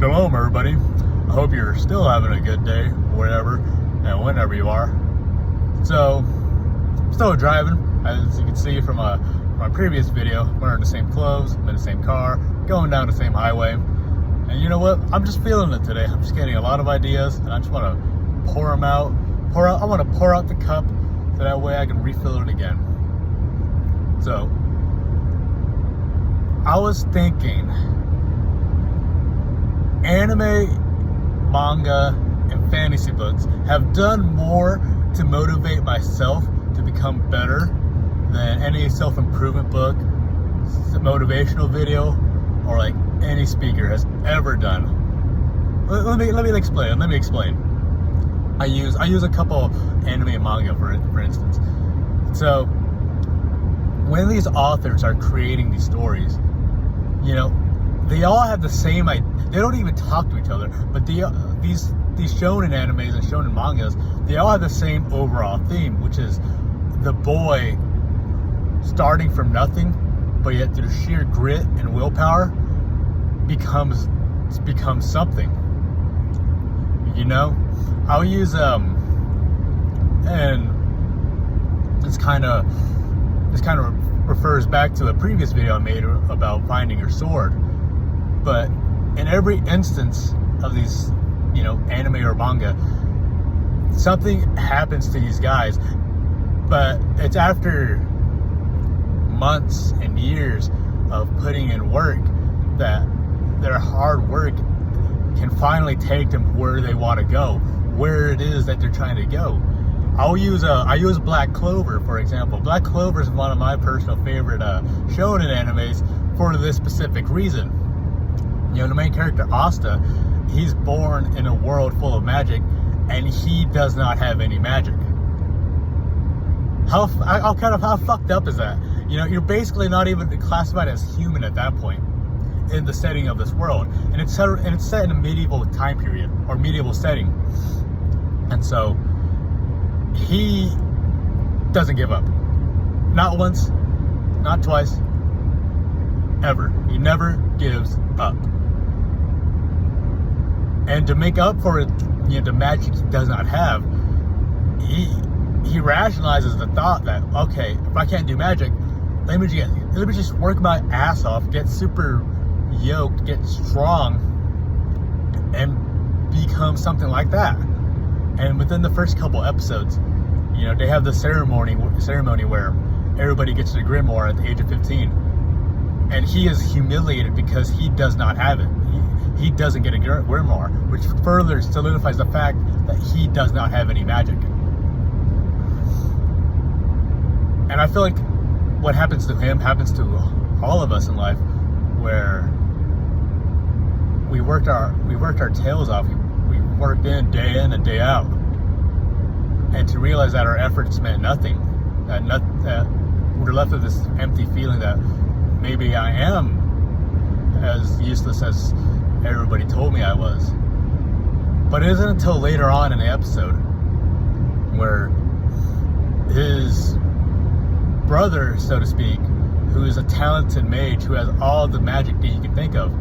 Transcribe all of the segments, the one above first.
Shalom, everybody. I hope you're still having a good day, wherever and whenever you are. So, still driving, as you can see from my previous video. Wearing the same clothes, I'm in the same car, going down the same highway. And you know what? I'm just feeling it today. I'm just getting a lot of ideas, and I just want to pour them out. I want to pour out the cup, so that way I can refill it again. So, I was thinking, anime, manga, and fantasy books have done more to motivate myself to become better than any self-improvement book, motivational video, or like any speaker has ever done. Let me explain. I use a couple anime and manga for instance. So when these authors are creating these stories, you know, they all have the same idea. They don't even talk to each other, but these shonen animes and shonen mangas, they all have the same overall theme, which is the boy starting from nothing, but yet through sheer grit and willpower becomes something. You know, I'll use and this kind of refers back to a previous video I made about finding your sword. But in every instance of these, you know, anime or manga, something happens to these guys, but it's after months and years of putting in work that their hard work can finally take them where they want to go, where it is that they're trying to go. I use Black Clover, for example. Black Clover is one of my personal favorite shonen animes for this specific reason. You know, the main character, Asta, he's born in a world full of magic, and he does not have any magic. How fucked up is that? You know, you're basically not even classified as human at that point in the setting of this world. And it's set in a medieval time period, or medieval setting. And so, he doesn't give up. Not once, not twice, ever. He never gives up. And to make up for it, you know, the magic he does not have, he rationalizes the thought that, okay, if I can't do magic, let me just work my ass off, get super yoked, get strong, and become something like that. And within the first couple episodes, you know, they have the ceremony where everybody gets their grimoire at the age of 15, and he is humiliated because he does not have it. He doesn't get a grimoire, which further solidifies the fact that he does not have any magic. And I feel like what happens to him happens to all of us in life, where we worked our tails off. We worked in and day out, and to realize that our efforts meant nothing, that we're left with this empty feeling that maybe I am as useless as everybody told me I was. But it isn't until later on in the episode where his brother, so to speak, who is a talented mage who has all the magic that you can think of,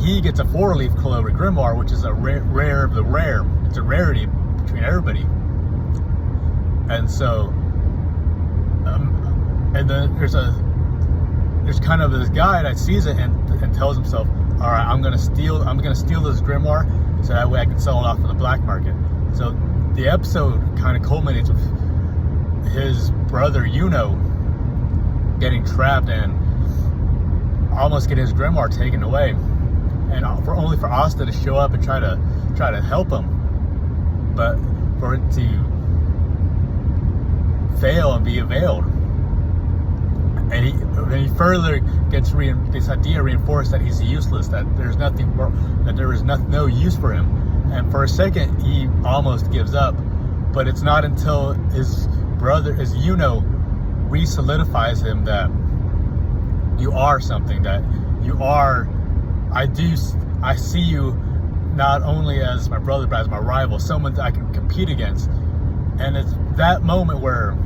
he gets a 4-leaf Clover grimoire, which is a rare of the rare. It's a rarity between everybody. And so, and then there's kind of this guy that sees it and tells himself, all right, I'm gonna steal this grimoire, so that way I can sell it off on the black market. So the episode kind of culminates with his brother Yuno getting trapped and almost getting his grimoire taken away, and only for Asta to show up and try to help him, but for it to fail and be availed. And he further gets this idea reinforced that he's useless, that there's nothing, that there is no use for him. And for a second, he almost gives up. But it's not until his brother, as Yuno, re-solidifies him that you are something, that you are. I see you not only as my brother, but as my rival, someone that I can compete against. And it's that moment where,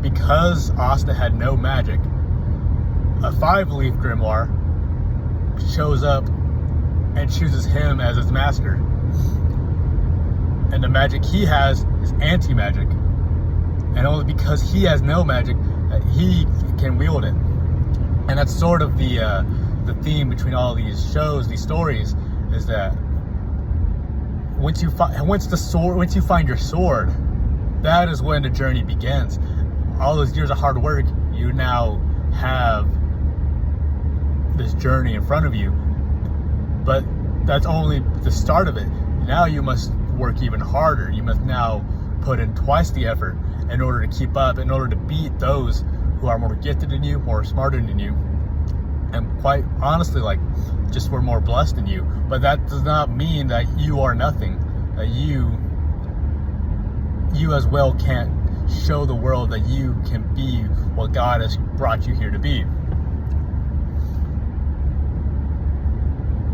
because Asta had no magic, a 5-leaf grimoire shows up and chooses him as its master. And the magic he has is anti-magic. And only because he has no magic, he can wield it. And that's sort of the theme between all these shows, these stories, is that once you find your sword, that is when the journey begins. All those years of hard work, you now have this journey in front of you. But that's only the start of it. Now you must work even harder. You must now put in twice the effort in order to keep up, in order to beat those who are more gifted than you, more smarter than you, and quite honestly, like, just were more blessed than you. But that does not mean that you are nothing. That you as well can't show the world that you can be what God has brought you here to be.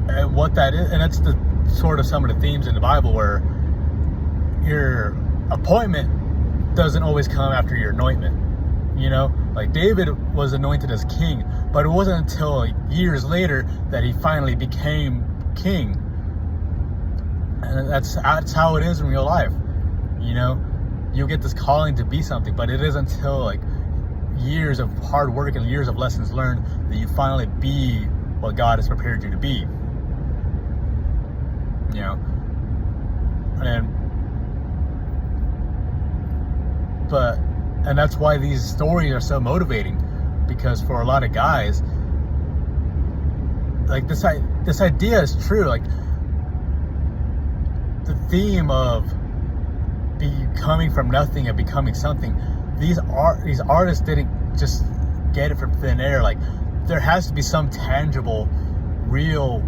And what that is, and that's the sort of some of the themes in the Bible, where your appointment doesn't always come after your anointment. You know, like David was anointed as king, but it wasn't until years later that he finally became king. And that's how it is in real life. You know, you'll get this calling to be something, but it isn't until like years of hard work and years of lessons learned that you finally be what God has prepared you to be. You know, and that's why these stories are so motivating, because for a lot of guys, like this idea is true. Like the theme of becoming from nothing and becoming something. These artists didn't just get it from thin air. Like there has to be some tangible, real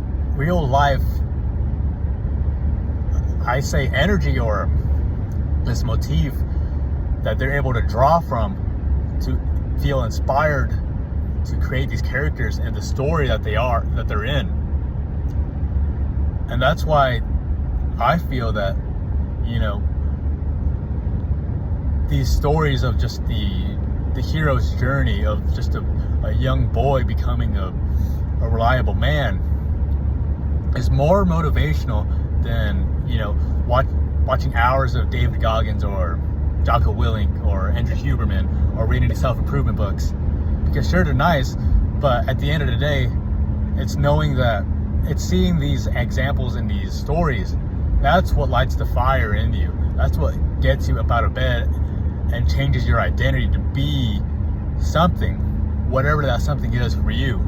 life, I say, energy or this motif that they're able to draw from to feel inspired to create these characters and the story that they're in. And that's why I feel that, you know, these stories of just the hero's journey of just a young boy becoming a reliable man is more motivational than, you know, watching hours of David Goggins or Jocko Willink or Andrew Huberman or reading these self-improvement books. Because sure, they're nice, but at the end of the day, it's knowing that it's seeing these examples in these stories. That's what lights the fire in you. That's what gets you up out of bed and changes your identity to be something, whatever that something is for you.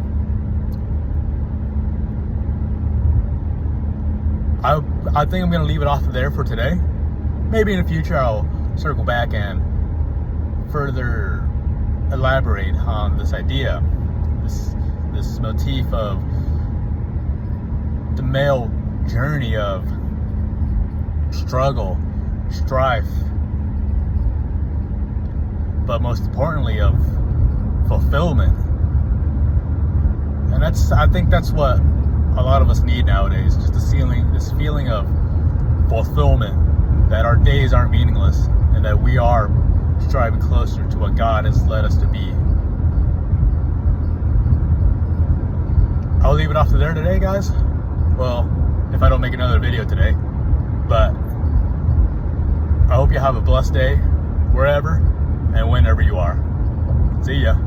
I think I'm going to leave it off of there for today. Maybe in the future I'll circle back and further elaborate on this idea, this motif of the male journey of struggle, strife, but most importantly of fulfillment. And I think that's what a lot of us need nowadays, just this feeling of fulfillment, that our days aren't meaningless and that we are striving closer to what God has led us to be. I'll leave it off to there today, guys. Well, if I don't make another video today, but I hope you have a blessed day wherever and whenever you are. See ya.